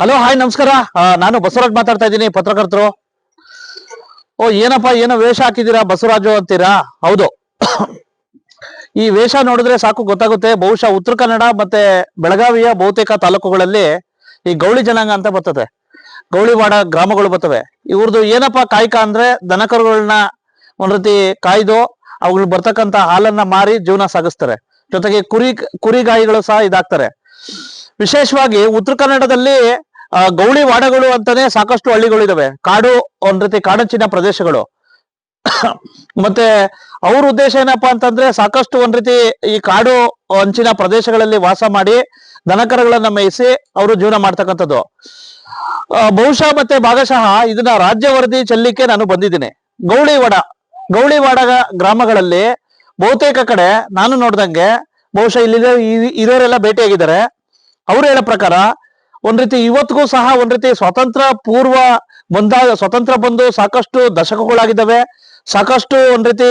Hello hi ನಮಸ್ಕಾರ. ನಾನು ಬಸವರಾಜ್ ಮಾತಾಡ್ತಾ ಇದ್ದೀನಿ, ಪತ್ರಕರ್ತರು. ಏನಪ್ಪಾ ಏನೋ ವೇಷ ಹಾಕಿದ್ದೀರಾ ಬಸವರಾಜು ಅಂತೀರಾ? ಹೌದು. ಈ ವೇಷ ನೋಡಿದ್ರೆ ಸಾಕು ಗೊತ್ತಾಗುತ್ತೆ. ಬಹುಶಃ ಉತ್ತರ ಕನ್ನಡ ಮತ್ತೆ ಬೆಳಗಾವಿಯ ಬಹುತೇಕ ತಾಲೂಕುಗಳಲ್ಲಿ ಈ ಗೌಳಿ ಜನಾಂಗ ಅಂತ ಬರ್ತದೆ, ಗೌಳಿವಾಡ ಗ್ರಾಮಗಳು ಬರ್ತವೆ. ಇವ್ರದ್ದು ಏನಪ್ಪಾ ಕಾಯಕ ಅಂದ್ರೆ ದನಕರುಗಳನ್ನ ಒಂದ್ ರೀತಿ ಕಾಯ್ದು ಅವುಗಳು ಬರ್ತಕ್ಕಂತ ಹಾಲನ್ನ ಮಾರಿ ಜೀವನ ಸಾಗಿಸ್ತಾರೆ. ಜೊತೆಗೆ ಕುರಿಗಾಯಿಗಳು ಸಹ ಇದಾಗ್ತಾರೆ. ವಿಶೇಷವಾಗಿ ಉತ್ತರ ಕನ್ನಡದಲ್ಲಿ ಗೌಳಿ ವಾಡಗಳು ಅಂತಾನೆ ಸಾಕಷ್ಟು ಹಳ್ಳಿಗಳು ಇದಾವೆ. ಕಾಡು, ಒಂದ್ ರೀತಿ ಕಾಡಂಚಿನ ಪ್ರದೇಶಗಳು. ಮತ್ತೆ ಅವ್ರ ಉದ್ದೇಶ ಏನಪ್ಪಾ ಅಂತಂದ್ರೆ ಸಾಕಷ್ಟು ಒಂದ್ ರೀತಿ ಈ ಕಾಡು ಅಂಚಿನ ಪ್ರದೇಶಗಳಲ್ಲಿ ವಾಸ ಮಾಡಿ ದನಕರಗಳನ್ನ ಮೇಯಿಸಿ ಅವರು ಜೀವನ ಮಾಡ್ತಕ್ಕಂಥದ್ದು. ಬಹುಶಃ ಮತ್ತೆ ಭಾಗಶಃ ಇದನ್ನ ರಾಜ್ಯ ವರದಿ ಚೆಲ್ಲಿಕ್ಕೆ ನಾನು ಬಂದಿದ್ದೀನಿ. ಗೌಳಿವಾಡ ಗ್ರಾಮಗಳಲ್ಲಿ ಬಹುತೇಕ ಕಡೆ ನಾನು ನೋಡ್ದಂಗೆ ಬಹುಶಃ ಇಲ್ಲಿ ಇರೋರೆಲ್ಲ ಭೇಟಿಯಾಗಿದ್ದಾರೆ. ಅವ್ರು ಹೇಳೋ ಪ್ರಕಾರ ಒಂದ್ ರೀತಿ ಇವತ್ತಿಗೂ ಸಹ ಒಂದ್ ರೀತಿ ಸ್ವತಂತ್ರ ಬಂದು ಸಾಕಷ್ಟು ದಶಕಗಳಾಗಿದ್ದಾವೆ. ಸಾಕಷ್ಟು ಒಂದ್ ರೀತಿ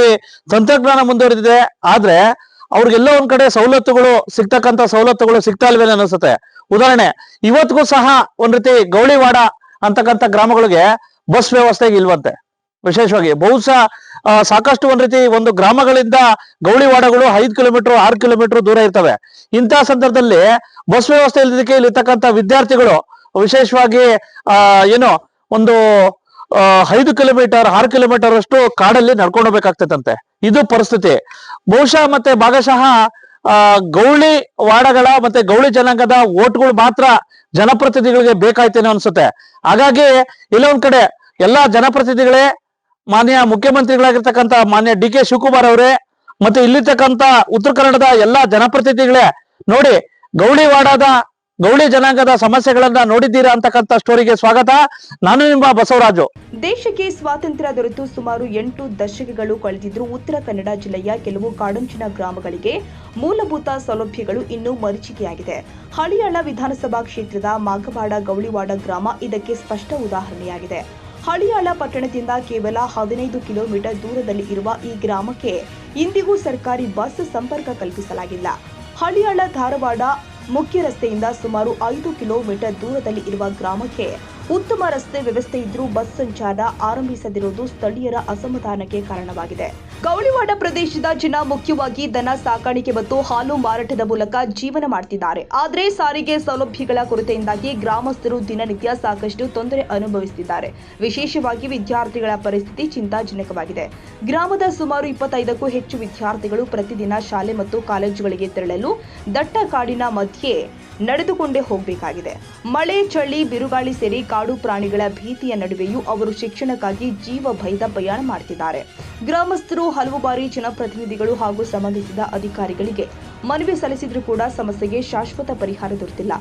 ತಂತ್ರಜ್ಞಾನ ಮುಂದುವರೆದಿದೆ. ಆದ್ರೆ ಅವ್ರಿಗೆಲ್ಲೋ ಒಂದ್ ಕಡೆ ಸವಲತ್ತುಗಳು ಸಿಗ್ತಾ ಇಲ್ವೇನೋ ಅನಿಸುತ್ತೆ. ಉದಾಹರಣೆ, ಇವತ್ತಿಗೂ ಸಹ ಒಂದ್ ರೀತಿ ಗೌಳಿವಾಡ ಅಂತಕ್ಕಂಥ ಗ್ರಾಮಗಳಿಗೆ ಬಸ್ ವ್ಯವಸ್ಥೆ ಇಲ್ವಂತೆ. ವಿಶೇಷವಾಗಿ ಬಹುಶಃ ಸಾಕಷ್ಟು ಒಂದ್ ರೀತಿ ಒಂದು ಗ್ರಾಮಗಳಿಂದ ಗೌಳಿವಾಡಗಳು 5 ಕಿಲೋಮೀಟರ್ 6 ಕಿಲೋಮೀಟರ್ ದೂರ ಇರ್ತವೆ. ಇಂತಹ ಸಂದರ್ಭದಲ್ಲಿ ಬಸ್ ವ್ಯವಸ್ಥೆ ಇಲ್ಲದಕ್ಕೆ ಇಲ್ಲಿರ್ತಕ್ಕಂಥ ವಿದ್ಯಾರ್ಥಿಗಳು ವಿಶೇಷವಾಗಿ ಏನೋ ಒಂದು 5 ಕಿಲೋಮೀಟರ್ 6 ಕಿಲೋಮೀಟರ್ ಅಷ್ಟು ಕಾಡಲ್ಲಿ ನಡ್ಕೊಂಡು ಹೋಗ್ಬೇಕಾಗ್ತದಂತೆ. ಇದು ಪರಿಸ್ಥಿತಿ. ಬಹುಶಃ ಮತ್ತೆ ಭಾಗಶಃ ಗೌಳಿ ವಾಡಗಳ ಮತ್ತೆ ಗೌಳಿ ಜನಾಂಗದ ಓಟ್ಗಳು ಮಾತ್ರ ಜನಪ್ರತಿನಿಧಿಗಳಿಗೆ ಬೇಕಾಯ್ತೇನೋ ಅನ್ಸುತ್ತೆ. ಹಾಗಾಗಿ ಇಲ್ಲೊಂದ್ ಕಡೆ ಎಲ್ಲಾ ಜನಪ್ರತಿನಿಧಿಗಳೇ, ಮಾನ್ಯ ಮುಖ್ಯಮಂತ್ರಿಗಳಾಗಿರ್ತಕ್ಕಂಥ ಮಾನ್ಯ ಡಿ.ಕೆ. ಶಿವಕುಮಾರ್ ಅವರೇ ಮತ್ತೆ ಇಲ್ಲಿರ್ತಕ್ಕಂಥ ಉತ್ತರ ಕನ್ನಡದ ಎಲ್ಲಾ ಜನಪ್ರತಿನಿಧಿಗಳೇ ನೋಡಿ, ಗೌಳಿ ಜನಾಂಗದ ಸಮಸ್ಯೆಗಳನ್ನ ನೋಡಿದ್ದೀರಾ ಅಂತಕ್ಕಂಥ ಸ್ಟೋರಿಗೆ ಸ್ವಾಗತ. ನಾನು ನಿಮ್ಮ ಬಸವರಾಜು. ದೇಶಕ್ಕೆ ಸ್ವಾತಂತ್ರ್ಯ ದೊರೆತು ಸುಮಾರು 8 ದಶಕಗಳು ಕಳೆದಿದ್ರೂ ಉತ್ತರ ಕನ್ನಡ ಜಿಲ್ಲೆಯ ಕೆಲವು ಕಾಡಂಚಿನ ಗ್ರಾಮಗಳಿಗೆ ಮೂಲಭೂತ ಸೌಲಭ್ಯಗಳು ಇನ್ನೂ ಮರೀಚಿಕೆಯಾಗಿದೆ. ಹಳಿಯಾಳ ವಿಧಾನಸಭಾ ಕ್ಷೇತ್ರದ ಮಾಗವಾಡ ಗೌಳಿವಾಡ ಗ್ರಾಮ ಇದಕ್ಕೆ ಸ್ಪಷ್ಟ ಉದಾಹರಣೆಯಾಗಿದೆ. ಹಳಿಯಾಳ ಪಟ್ಟಣದಿಂದ ಕೇವಲ 15 ಕಿಲೋಮೀಟರ್ ದೂರದಲ್ಲಿ ಇರುವ ಈ ಗ್ರಾಮಕ್ಕೆ ಇಂದಿಗೂ ಸರ್ಕಾರಿ ಬಸ್ ಸಂಪರ್ಕ ಕಲ್ಪಿಸಲಾಗಿಲ್ಲ. ಹಳಿಯಾಳ ಧಾರವಾಡ ಮುಖ್ಯ ರಸ್ತೆಯಿಂದ ಸುಮಾರು 5 ಕಿಲೋಮೀಟರ್ ದೂರದಲ್ಲಿ ಇರುವ ಗ್ರಾಮಕ್ಕೆ ಉತ್ತಮ ರಸ್ತೆ ವ್ಯವಸ್ಥೆ ಇದ್ರೂ ಬಸ್ ಸಂಚಾರ ಆರಂಭಿಸದಿರುವುದು ಸ್ಥಳೀಯರ ಅಸಮಾಧಾನಕ್ಕೆ ಕಾರಣವಾಗಿದೆ. ಗೌಳಿವಾಡ ಪ್ರದೇಶದ ಜನ ಮುಖ್ಯವಾಗಿ ದನ ಸಾಕಾಣಿಕೆ ಮತ್ತು ಹಾಲು ಮಾರಾಟದ ಮೂಲಕ ಜೀವನ ಮಾಡುತ್ತಿದ್ದಾರೆ. ಆದರೆ ಸಾರಿಗೆ ಸೌಲಭ್ಯಗಳ ಕೊರತೆಯಿಂದಾಗಿ ಗ್ರಾಮಸ್ಥರು ದಿನನಿತ್ಯ ಸಾಕಷ್ಟು ತೊಂದರೆ ಅನುಭವಿಸುತ್ತಿದ್ದಾರೆ. ವಿಶೇಷವಾಗಿ ವಿದ್ಯಾರ್ಥಿಗಳ ಪರಿಸ್ಥಿತಿ ಚಿಂತಾಜನಕವಾಗಿದೆ. ಗ್ರಾಮದ ಸುಮಾರು 25ಕ್ಕೂ ಹೆಚ್ಚು ವಿದ್ಯಾರ್ಥಿಗಳು ಪ್ರತಿದಿನ ಶಾಲೆ ಮತ್ತು ಕಾಲೇಜುಗಳಿಗೆ ತೆರಳಲು ದಟ್ಟ ಕಾಡಿನ ಮಧ್ಯೆ ನಡೆದುಕೊಂಡೇ ಹೋಗಬೇಕಾಗಿದೆ. ಮಳೆ, ಚಳಿ, ಬಿರುಗಾಳಿ ಸೇರಿ ಕಾಡು ಪ್ರಾಣಿಗಳ ಭೀತಿಯ ನಡುವೆಯೂ ಅವರು ಶಿಕ್ಷಣಕ್ಕಾಗಿ ಜೀವ ಭಯದ ಪ್ರಯಾಣ ಮಾಡುತ್ತಿದ್ದಾರೆ. ಗ್ರಾಮಸ್ಥರು ಹಲವು ಬಾರಿ ಜನಪ್ರತಿನಿಧಿಗಳು ಹಾಗೂ ಸಂಬಂಧಿಸಿದ ಅಧಿಕಾರಿಗಳಿಗೆ ಮನವಿ ಸಲ್ಲಿಸಿದ್ರೂ ಕೂಡ ಸಮಸ್ಯೆಗೆ ಶಾಶ್ವತ ಪರಿಹಾರ ದೊರೆತಿಲ್ಲ.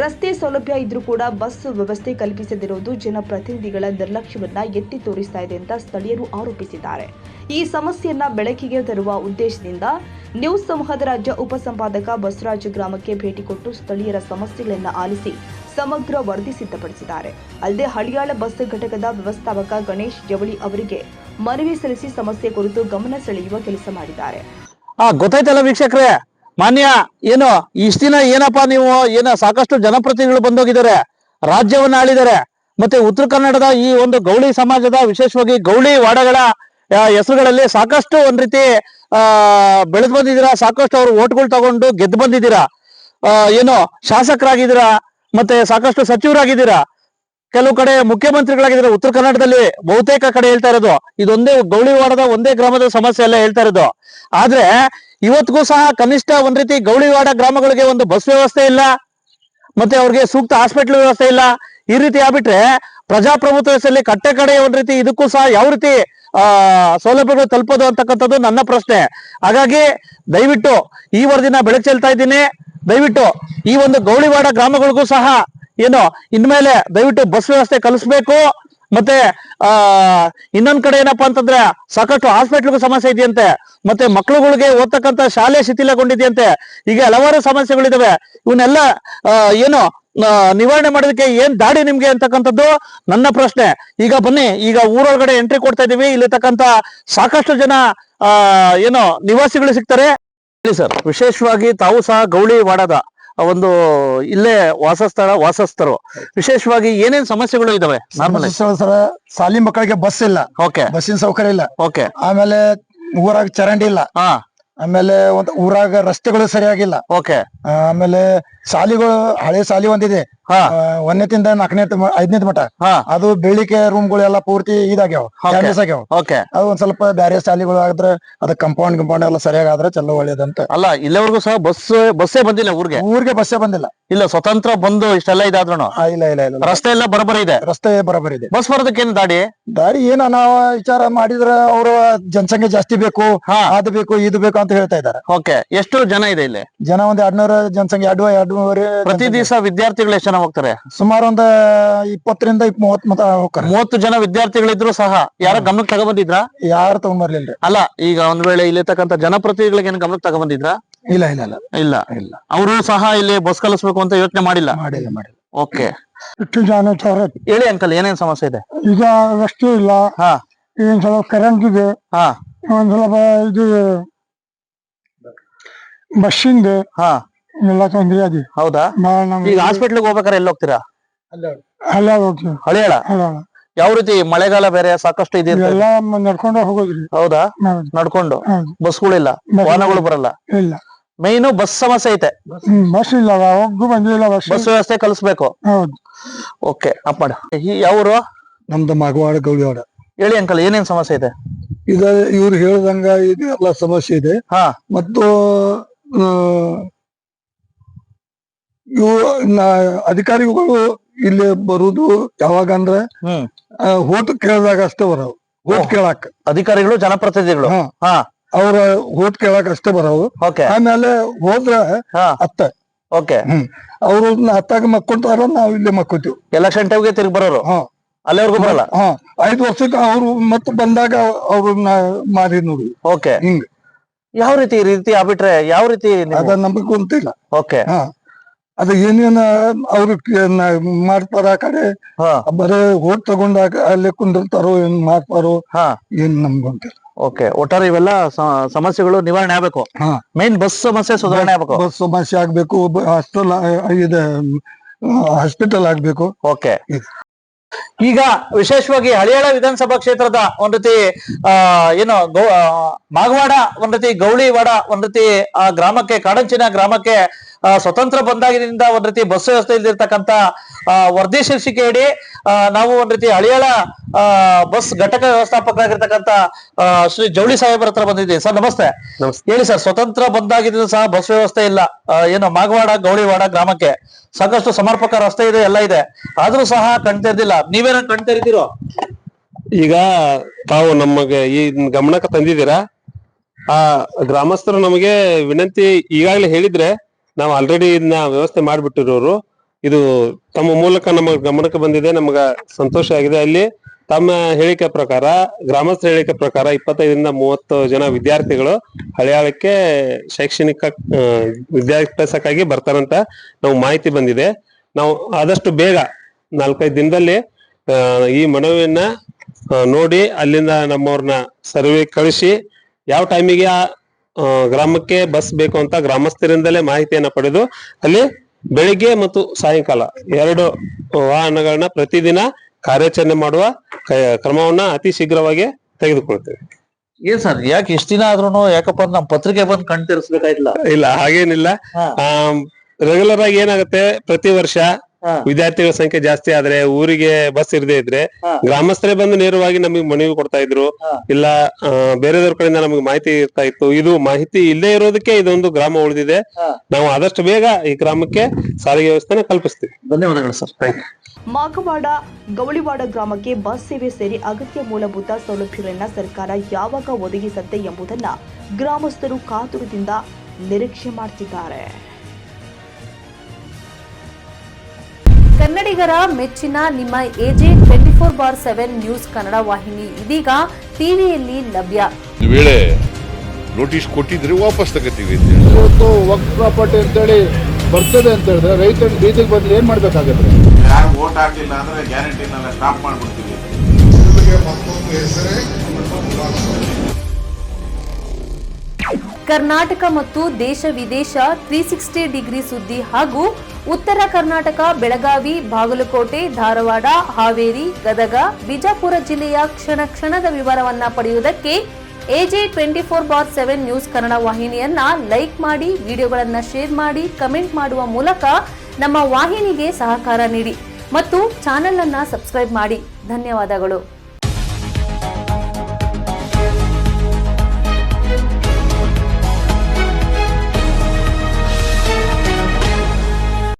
ರಸ್ತೆ ಸೌಲಭ್ಯ ಇದ್ರೂ ಕೂಡ ಬಸ್ ವ್ಯವಸ್ಥೆ ಕಲ್ಪಿಸದಿರುವುದು ಜನಪ್ರತಿನಿಧಿಗಳ ನಿರ್ಲಕ್ಷ್ಯವನ್ನ ಎತ್ತಿ ತೋರಿಸ್ತಾ ಇದೆ ಅಂತ ಸ್ಥಳೀಯರು ಆರೋಪಿಸಿದ್ದಾರೆ. ಈ ಸಮಸ್ಯೆಯನ್ನ ಬೆಳಕಿಗೆ ತರುವ ಉದ್ದೇಶದಿಂದ ನ್ಯೂಸ್ ಸಮೂಹದ ರಾಜ್ಯ ಉಪಸಂಪಾದಕ ಬಸವರಾಜ್ ಗ್ರಾಮಕ್ಕೆ ಭೇಟಿ ಕೊಟ್ಟು ಸ್ಥಳೀಯರ ಸಮಸ್ಯೆಗಳನ್ನು ಆಲಿಸಿ ಸಮಗ್ರ ವರದಿ ಸಿದ್ಧಪಡಿಸಿದ್ದಾರೆ. ಅಲ್ಲದೆ ಹಳಿಯಾಳ ಬಸ್ ಘಟಕದ ವ್ಯವಸ್ಥಾಪಕ ಗಣೇಶ್ ಜವಳಿ ಅವರಿಗೆ ಮನವಿ ಸಲ್ಲಿಸಿ ಸಮಸ್ಯೆ ಕುರಿತು ಗಮನ ಸೆಳೆಯುವ ಕೆಲಸ ಮಾಡಿದ್ದಾರೆ. ಗೊತ್ತಾಯ್ತಲ್ಲ ವೀಕ್ಷಕರೇ, ಮಾನ್ಯ ಇಷ್ಟ ದಿನ ಏನಪ್ಪಾ ನೀವು ಸಾಕಷ್ಟು ಜನಪ್ರತಿನಿಧಿಗಳು ಬಂದೋಗಿದ್ದಾರೆ, ರಾಜ್ಯವನ್ನ ಆಳಿದ್ದಾರೆ. ಮತ್ತೆ ಉತ್ತರ ಕನ್ನಡದ ಈ ಒಂದು ಗೌಳಿ ಸಮಾಜದ ವಿಶೇಷವಾಗಿ ಗೌಳಿ ವಾಡಗಳ ಹೆಸರುಗಳಲ್ಲಿ ಸಾಕಷ್ಟು ಒಂದ್ ರೀತಿ ಬೆಳೆದು ಬಂದಿದ್ದೀರಾ. ಸಾಕಷ್ಟು ಅವ್ರು ಓಟ್ಗಳು ತಗೊಂಡು ಗೆದ್ದು ಬಂದಿದ್ದೀರಾ. ಶಾಸಕರಾಗಿದ್ದೀರಾ, ಮತ್ತೆ ಸಾಕಷ್ಟು ಸಚಿವರಾಗಿದ್ದೀರಾ, ಕೆಲವು ಕಡೆ ಮುಖ್ಯಮಂತ್ರಿಗಳಾಗಿದ್ದೀರಾ. ಉತ್ತರ ಕನ್ನಡದಲ್ಲಿ ಬಹುತೇಕ ಕಡೆ ಹೇಳ್ತಾ ಇರೋದು ಇದೊಂದೇ ಗೌಳಿವಾಡದ ಒಂದೇ ಗ್ರಾಮದ ಸಮಸ್ಯೆ ಎಲ್ಲ ಹೇಳ್ತಾ ಇರೋದು. ಆದ್ರೆ ಇವತ್ತಿಗೂ ಸಹ ಕನಿಷ್ಠ ಒಂದ್ ರೀತಿ ಗೌಳಿವಾಡ ಗ್ರಾಮಗಳಿಗೆ ಒಂದು ಬಸ್ ವ್ಯವಸ್ಥೆ ಇಲ್ಲ, ಮತ್ತೆ ಅವ್ರಿಗೆ ಸೂಕ್ತ ಹಾಸ್ಪಿಟಲ್ ವ್ಯವಸ್ಥೆ ಇಲ್ಲ. ಈ ರೀತಿ ಆಗ್ಬಿಟ್ರೆ ಪ್ರಜಾಪ್ರಭುತ್ವದಲ್ಲಿ ಕಟ್ಟೆ ಕಡೆ ಒಂದ್ ರೀತಿ ಇದಕ್ಕೂ ಸಹ ಯಾವ ರೀತಿ ಸೌಲಭ್ಯಗಳು ತಲುಪೋದು ಅಂತಕ್ಕಂಥದ್ದು ನನ್ನ ಪ್ರಶ್ನೆ. ಹಾಗಾಗಿ ದಯವಿಟ್ಟು ಈ ವರದಿನ ಬೆಳಕು ಚೆಲ್ತಾ ಇದ್ದೀನಿ. ದಯವಿಟ್ಟು ಈ ಒಂದು ಗೌಳಿವಾಡ ಗ್ರಾಮಗಳಿಗೂ ಸಹ ಇನ್ಮೇಲೆ ದಯವಿಟ್ಟು ಬಸ್ ವ್ಯವಸ್ಥೆ ಕಲಿಸ್ಬೇಕು. ಮತ್ತೆ ಇನ್ನೊಂದ್ ಕಡೆ ಏನಪ್ಪಾ ಅಂತಂದ್ರೆ ಸಾಕಷ್ಟು ಹಾಸ್ಪಿಟ್ಲ್ಗೂ ಸಮಸ್ಯೆ ಇದೆಯಂತೆ, ಮತ್ತೆ ಮಕ್ಕಳುಗಳಿಗೆ ಓದ್ತಕ್ಕಂಥ ಶಾಲೆ ಶಿಥಿಲಗೊಂಡಿದೆಯಂತೆ. ಹೀಗೆ ಹಲವಾರು ಸಮಸ್ಯೆಗಳಿದಾವೆ. ಇವನ್ನೆಲ್ಲ ನಿವಾರಣೆ ಮಾಡೋದಕ್ಕೆ ಏನ್ ದಾಡಿ ನಿಮ್ಗೆ ಅಂತಕ್ಕಂಥದ್ದು ನನ್ನ ಪ್ರಶ್ನೆ. ಈಗ ಬನ್ನಿ, ಈಗ ಊರೊಳಗಡೆ ಎಂಟ್ರಿ ಕೊಡ್ತಾ ಇದೀವಿ. ಇಲ್ಲಿರ್ತಕ್ಕಂಥ ಸಾಕಷ್ಟು ಜನ ನಿವಾಸಿಗಳು ಸಿಗ್ತಾರೆ. ಹೇಳಿ ಸರ್. ವಿಶೇಷವಾಗಿ ತಾವು ಸಹ ಗೌಳಿ ವಾಡದ ಒಂದು ಇಲ್ಲೇ ವಾಸಸ್ಥರು ವಿಶೇಷವಾಗಿ ಏನೇನ್ ಸಮಸ್ಯೆಗಳು ಇದಾವೆ ನಾರ್ಮಲ್? ಸರ ಶಾಲಿ ಮಕ್ಕಳಿಗೆ ಬಸ್ ಇಲ್ಲ, ಓಕೆ, ಬಸ್ಸಿನ ಸೌಕರ್ಯ ಇಲ್ಲ. ಓಕೆ, ಆಮೇಲೆ ಊರಾಗ ಚರಂಡಿ ಇಲ್ಲ. ಹಾ, ಆಮೇಲೆ ಒಂದು ಊರಾಗ ರಸ್ತೆಗಳು ಸರಿಯಾಗಿಲ್ಲ. ಓಕೆ, ಆಮೇಲೆ ಶಾಲಿಗಳು ಹಳೆ ಶಾಲಿ ಒಂದಿದೆ, ಹಾ, 1ನೇದಿಂದ 4ನೇ 5ನೇ ಮಠ. ಹಾ, ಅದು ಬೆಳಿಗ್ಗೆ ರೂಮ್ಗಳೆಲ್ಲ ಪೂರ್ತಿ ಇದಾಗ್ಯಾವ, ಡ್ಯಾಮೇಜ್ ಆಗ್ಯಾವ. ಓಕೆ. ಅದು ಒಂದ್ ಸ್ವಲ್ಪ ಬ್ಯಾರೆ ಶಾಲಿಗಳು ಆದ್ರೆ ಅದ ಕಂಪೌಂಡ್ ಎಲ್ಲ ಸರಿಯಾಗಾದ್ರೆ ಚಲೋ ಒಳ್ಳೇದಂತ. ಅಲ್ಲ, ಇಲ್ಲಿವರೆಗೂ ಸಹ ಬಸ್ಸೇ ಬಂದಿಲ್ಲ ಊರಿಗೆ ಬಸ್ಸೇ ಬಂದಿಲ್ಲ. ಇಲ್ಲ, ಸ್ವತಂತ್ರ ಬಂದು ಇಷ್ಟೆಲ್ಲ ಇದಾದ್ರು ಇಲ್ಲ ಇಲ್ಲ ಇಲ್ಲ, ರಸ್ತೆ ಎಲ್ಲ ಬರೋಬರಿ ಇದೆ, ರಸ್ತೆ ಬರೋಬರಿ ಇದೆ. ಬಸ್ ಬರೋದಕ್ಕೇನು ದಾರಿ ಏನ ನಾವು ವಿಚಾರ ಮಾಡಿದ್ರ ಅವರು ಜನಸಂಖ್ಯೆ ಜಾಸ್ತಿ ಬೇಕು, ಹಾ, ಅದು ಬೇಕು ಇದು ಬೇಕು ಅಂತ ಹೇಳ್ತಾ ಇದಾರೆ. ಓಕೆ. ಎಷ್ಟು ಜನ ಇದೆ ಇಲ್ಲಿ? ಜನ ಒಂದ್ 200 ಜನಸಂಖ್ಯೆ, 200 ಪ್ರತಿ ದಿವಸ ವಿದ್ಯಾರ್ಥಿಗಳು ಎಷ್ಟು ಜನ ಹೋಗ್ತಾರೆ? ಸುಮಾರು ಒಂದ್ 20ರಿಂದ 30 ಮತ ಹೋಗ್ತಾರೆ. 30 ಜನ ವಿದ್ಯಾರ್ಥಿಗಳಿದ್ರು ಸಹ ಯಾರ ಗಮನಕ್ಕೆ ತಗೊಂಡ್ಬಂದಿದ್ರ? ಯಾರು ತಗೊಂಡ್ಬರ್ಲಿಲ್ರಿ. ಅಲ್ಲ, ಈಗ ಒಂದ್ ವೇಳೆ ಇಲ್ಲಿರ್ತಕ್ಕಂಥ ಜನಪ್ರತಿನಿಧಿಗಳಿಗೆ ಏನು ಗಮನಕ್ಕೆ ತಗೊಂಡ್ಬಂದಿದ್ರ? ಇಲ್ಲ ಇಲ್ಲ ಇಲ್ಲ ಇಲ್ಲ ಇಲ್ಲ, ಅವರು ಸಹ ಇಲ್ಲಿ ಬಸ್ ಕಲಿಸ್ಬೇಕು ಅಂತ ಯೋಚನೆ ಮಾಡಿಲ್ಲ. ಮಾಡಿಲ್ಲ. ಓಕೆ, ಹೇಳಿ ಅಂಕಲ್, ಏನೇನ್ ಸಮಸ್ಯೆ ಇದೆ? ಈಗ ರಸ್ತೆ ಇಲ್ಲ, ಹಾ, ಒಂದ್ ಸ್ವಲ್ಪ ಕರೆಂಟ್ ಇದೆ, ಹಾ, ಒಂದ್ ಸ್ವಲ್ಪ ಇದು ಬಸ್ಸಿಂದ ಹಾ, ಎಲ್ಲ ತೊಂದ್ರೆ ಅದೇ. ಹೌದಾ? ಈಗ ಹಾಸ್ಪಿಟ್ಲಿಗೆ ಹೋಗ್ಬೇಕಾದ್ರೆ ಎಲ್ಲಿ ಹೋಗ್ತೀರಾ? ಅಲ್ಲ ಹೋಗ್ತೀವಿ. ಹಳಿಯಾಳ? ಯಾವ ರೀತಿ ಮಳೆಗಾಲ ಬೇರೆ ಸಾಕಷ್ಟು ಇದೆ, ಎಲ್ಲ ನಡ್ಕೊಂಡು ಹೋಗೋದ್ರಿ. ಹೌದಾ? ನಡ್ಕೊಂಡು, ಬಸ್ಗಳಿಲ್ಲ, ವಾಹನಗಳು ಬರಲ್ಲ. ಇಲ್ಲ, ಮೇಯ್ನು ಬಸ್ ಸಮಸ್ಯೆ ಐತೆ. ಬಸ್ ಇಲ್ಲ, ಹೋಗು ಬಂದಿಲ್ಲ ಬಸ್ ವ್ಯವಸ್ಥೆ ಕಲಿಸ್ಬೇಕು. ಹೌದು. ಓಕೆ, ಅಪ್ ಮಾಡ. ಯಾವರು? ನಮ್ದು ಮಗವಾಡ ಗೌಳಿವಾಡ. ಹೇಳಿ ಅಂಕಲ್, ಏನೇನ್ ಸಮಸ್ಯೆ ಇದೆ? ಈಗ ಇವ್ರು ಹೇಳ್ದಂಗ ಇದು ಎಲ್ಲ ಸಮಸ್ಯೆ ಇದೆ. ಹಾ, ಮತ್ತು ಇವು ಅಧಿಕಾರಿಗಳು ಇಲ್ಲಿ ಬರುದು ಯಾವಾಗ ಅಂದ್ರೆ ಓಟ್ ಕೇಳಿದಾಗ ಅಷ್ಟೇ ಬರೋವು. ಓಟ್ ಕೇಳಾಕ ಅಧಿಕಾರಿಗಳು, ಜನಪ್ರತಿನಿಧಿಗಳು ಅವ್ರ ಓಟ್ ಕೇಳಾಕ ಅಷ್ಟೇ ಬರೋವು. ಆಮೇಲೆ ಹೋದ್ರ ಅತ್ತ. ಓಕೆ, ಅವ್ರು ಹತ್ತಾಗ ಮಕ್ಕೊಂತಾರ, ನಾವ್ ಇಲ್ಲಿ ಮಕ್ಕೋತೀವಿ. ಎಲೆಕ್ಷನ್ ಟೈಮ್ಗೆ ತಿರುಗಿ ಬರೋರು ಅಲ್ಲಿವರೆಗೂ ಬರಲ್ಲ. 5 ವರ್ಷಕ್ಕೆ ಅವ್ರು ಮತ್ತೆ ಬಂದಾಗ ಅವ್ರನ್ನ ಮಾರಿ ನೋಡಿ. ಓಕೆ, ಹಿಂಗ ಯಾವ ರೀತಿ ಆಗ್ಬಿಟ್ರೆ ಯಾವ ರೀತಿ ಅದ ನಮಗ್ ಗೊತ್ತಿಲ್ಲ. ಓಕೆ, ಅದ ಏನೇನ ಅವ್ರು ಮಾಡ್ತಾರ ಆ ಕಡೆ, ಬರೇ ಓಟ್ ತಗೊಂಡಾಗ ಅಲ್ಲೇ ಕುಂದಿರ್ತಾರೋ ಏನ್ ಮಾಡ್ತಾರೋ ಏನ್ ನಮ್ಗ್ ಗೊತ್ತಿಲ್ಲ. ಓಕೆ, ಒಟ್ಟಾರೆ ಇವೆಲ್ಲ ಸಮಸ್ಯೆಗಳು ನಿವಾರಣೆ ಆಗ್ಬೇಕು. ಮೇನ್ ಬಸ್ ಸಮಸ್ಯೆ ಸುಧಾರಣೆ ಆಗ್ಬೇಕು. ಬಸ್ ಸಮಸ್ಯೆ ಆಗ್ಬೇಕು, ಹಾಸ್ಪಿಟಲ್ ಆಗ್ಬೇಕು. ಓಕೆ, ಈಗ ವಿಶೇಷವಾಗಿ ಹಳಿಯಾಳ ವಿಧಾನಸಭಾ ಕ್ಷೇತ್ರದ ಒಂದ್ ರೀತಿ ಏನು ಮಾಗವಾಡ, ಒಂದ್ ರೀತಿ ಗೌಳಿವಾಡ, ಒಂದ್ ರೀತಿ ಆ ಗ್ರಾಮಕ್ಕೆ, ಕಾಡಂಚಿನ ಗ್ರಾಮಕ್ಕೆ ಸ್ವತಂತ್ರ ಬಂದಾಗಿನಿಂದ ಒಂದ್ ರೀತಿ ಬಸ್ ವ್ಯವಸ್ಥೆ ಇಲ್ದಿರ್ತಕ್ಕಂತ ವರದಿ ಶೀರ್ಷಿಕೆ ಅಡಿ ನಾವು ಒಂದ್ ರೀತಿ ಹಳಿಯಾಳ ಬಸ್ ಘಟಕ ವ್ಯವಸ್ಥಾಪಕರಾಗಿರ್ತಕ್ಕಂತ ಶ್ರೀ ಜವಳಿ ಸಾಹೇಬರ ಹತ್ರ ಬಂದಿದ್ದೀವಿ. ಸರ್ ನಮಸ್ತೆ. ಹೇಳಿ ಸರ್, ಸ್ವತಂತ್ರ ಬಂದಾಗಿದ್ದು ಸಹ ಬಸ್ ವ್ಯವಸ್ಥೆ ಇಲ್ಲ, ಏನು ಮಾಗವಾಡ ಗೌಳಿವಾಡ ಗ್ರಾಮಕ್ಕೆ ಸಾಕಷ್ಟು ಸಮರ್ಪಕ ರಸ್ತೆ ಇದೆ, ಎಲ್ಲ ಇದೆ, ಆದ್ರೂ ಸಹ ಕಣ್ತೆರ್ದಿಲ್ಲ. ನೀವೇನ ಕಣ್ತೆರಿದಿರೋ? ಈಗ ತಾವು ನಮಗೆ ಈ ಗಮನಕ್ಕೆ ತಂದಿದ್ದೀರಾ. ಆ ಗ್ರಾಮಸ್ಥರು ನಮಗೆ ವಿನಂತಿ ಈಗಾಗಲೇ ಹೇಳಿದ್ರೆ ನಾವು ಆಲ್ರೆಡಿ ಇದನ್ನ ವ್ಯವಸ್ಥೆ ಮಾಡಿಬಿಟ್ಟಿರೋರು. ಇದು ತಮ್ಮ ಮೂಲಕ ನಮ್ಮ ಗಮನಕ್ಕೆ ಬಂದಿದೆ, ನಮಗ ಸಂತೋಷ ಆಗಿದೆ. ಅಲ್ಲಿ ತಮ್ಮ ಹೇಳಿಕೆ ಪ್ರಕಾರ, ಗ್ರಾಮಸ್ಥರ ಹೇಳಿಕೆ ಪ್ರಕಾರ 25ರಿಂದ 30 ಜನ ವಿದ್ಯಾರ್ಥಿಗಳು ಹಳಿಯಾಳಕ್ಕೆ ಶೈಕ್ಷಣಿಕ ವಿದ್ಯಾಭ್ಯಾಸಕ್ಕಾಗಿ ಬರ್ತಾರಂತ ನಾವು ಮಾಹಿತಿ ಬಂದಿದೆ. ನಾವು ಆದಷ್ಟು ಬೇಗ 4-5 ದಿನದಲ್ಲಿ ಈ ಮನವಿಯನ್ನ ನೋಡಿ ಅಲ್ಲಿಂದ ನಮ್ಮವ್ರನ್ನ ಸರ್ವೆ ಕಳಿಸಿ ಯಾವ ಟೈಮಿಗೆ ಗ್ರಾಮಕ್ಕೆ ಬಸ್ ಬೇಕು ಅಂತ ಗ್ರಾಮಸ್ಥರಿಂದಲೇ ಮಾಹಿತಿಯನ್ನ ಪಡೆದು ಅಲ್ಲಿ ಬೆಳಿಗ್ಗೆ ಮತ್ತು ಸಾಯಂಕಾಲ 2 ವಾಹನಗಳನ್ನ ಪ್ರತಿದಿನ ಕಾರ್ಯಾಚರಣೆ ಮಾಡುವ ಕ್ರಮವನ್ನ ಅತಿ ಶೀಘ್ರವಾಗಿ ತೆಗೆದುಕೊಳ್ತೇವೆ. ಏನ್ ಸರ್, ಯಾಕೆ ಇಷ್ಟ ದಿನ ಆದ್ರೂ ಯಾಕಪ್ಪ ನಮ್ಮ ಪತ್ರಿಕೆ ಬಂದು ಕಣ್ತಿರ್ಸ್ಬೇಕಾಯ್ತಿಲ್ಲ? ಇಲ್ಲ, ಹಾಗೇನಿಲ್ಲ. ರೆಗ್ಯುಲರ್ ಆಗಿ ಏನಾಗುತ್ತೆ, ಪ್ರತಿ ವರ್ಷ ವಿದ್ಯಾರ್ಥಿಗಳ ಸಂಖ್ಯೆ ಜಾಸ್ತಿ ಆದ್ರೆ, ಊರಿಗೆ ಬಸ್ ಇರದೇ ಇದ್ರೆ ಗ್ರಾಮಸ್ಥರೇ ಬಂದು ನೇರವಾಗಿ ನಮಗೆ ಮನವಿ ಕೊಡ್ತಾ ಇದ್ರು, ಇಲ್ಲ ಬೇರೆದವ್ರ ಕಡೆಯಿಂದ ನಮಗೆ ಮಾಹಿತಿ ಇರ್ತಾ ಇತ್ತು. ಇದು ಮಾಹಿತಿ ಇಲ್ಲದೆ ಇರೋದಕ್ಕೆ ಇದೊಂದು ಗ್ರಾಮ ಉಳಿದಿದೆ. ನಾವು ಆದಷ್ಟು ಬೇಗ ಈ ಗ್ರಾಮಕ್ಕೆ ಸಾರಿಗೆ ವ್ಯವಸ್ಥೆನ ಕಲ್ಪಿಸ್ತೀವಿ. ಧನ್ಯವಾದಗಳು sir. Thank you. Magawada Gouliwada ಗ್ರಾಮಕ್ಕೆ ಬಸ್ ಸೇವೆ ಸೇರಿ ಅಗತ್ಯ ಮೂಲಭೂತ ಸೌಲಭ್ಯಗಳನ್ನ ಸರ್ಕಾರ ಯಾವಾಗ ಒದಗಿಸುತ್ತೆ ಎಂಬುದನ್ನ ಗ್ರಾಮಸ್ಥರು ಕಾತುರದಿಂದ ನಿರೀಕ್ಷೆ ಮಾಡ್ತಿದ್ದಾರೆ. ಕನ್ನಡಿಗರ ಮೆಚ್ಚಿನ ನಿಮ್ಮ AJ 24/7 ನ್ಯೂಸ್ ಕನ್ನಡ ವಾಹಿನಿ ಇದೀಗ ಟಿವಿಯಲ್ಲಿ ಲಭ್ಯ. ವೇಳೆ ನೋಟಿಸ್ ಕೊಟ್ಟಿದ್ರೆ ವಾಪಸ್ ತಗೋತೀವಿ. ಇವತ್ತು ವಕ್ಫ್ ಪ್ರಾಪರ್ಟಿ ಅಂತೇಳಿ ಬರ್ತದೆ ಅಂತ ಹೇಳಿದ್ರೆ ರೈತರು ಬೀದಿಗೆ ಬಂದ್ರೆ ಏನ್ ಮಾಡ್ಬೇಕಾಗತ್ತೆ? ಯಾರು ವೋಟ್ ಹಾಕಿಲ್ಲ ಅಂದ್ರೆ ಗ್ಯಾರಂಟಿನೆಲ್ಲ ಸ್ಟಾಪ್ ಮಾಡ್ಬಿಡ್ತೀವಿ. ಕರ್ನಾಟಕ ಮತ್ತು ದೇಶ ವಿದೇಶ 360 ಡಿಗ್ರಿ ಸುದ್ದಿ ಹಾಗೂ ಉತ್ತರ ಕರ್ನಾಟಕ ಬೆಳಗಾವಿ, ಬಾಗಲಕೋಟೆ, ಧಾರವಾಡ, ಹಾವೇರಿ, ಗದಗ, ಬಿಜಾಪುರ ಜಿಲ್ಲೆಯ ಕ್ಷಣ ಕ್ಷಣದ ವಿವರವನ್ನ ಪಡೆಯುವುದಕ್ಕೆ AJ 24/7 ನ್ಯೂಸ್ ಕನ್ನಡ ವಾಹಿನಿಯನ್ನ ಲೈಕ್ ಮಾಡಿ, ವಿಡಿಯೋಗಳನ್ನ ಶೇರ್ ಮಾಡಿ, ಕಮೆಂಟ್ ಮಾಡುವ ಮೂಲಕ ನಮ್ಮ ವಾಹಿನಿಗೆ ಸಹಕಾರ ನೀಡಿ ಮತ್ತು ಚಾನೆಲ್ ಅನ್ನ ಸಬ್ಸ್ಕ್ರೈಬ್ ಮಾಡಿ. ಧನ್ಯವಾದಗಳು.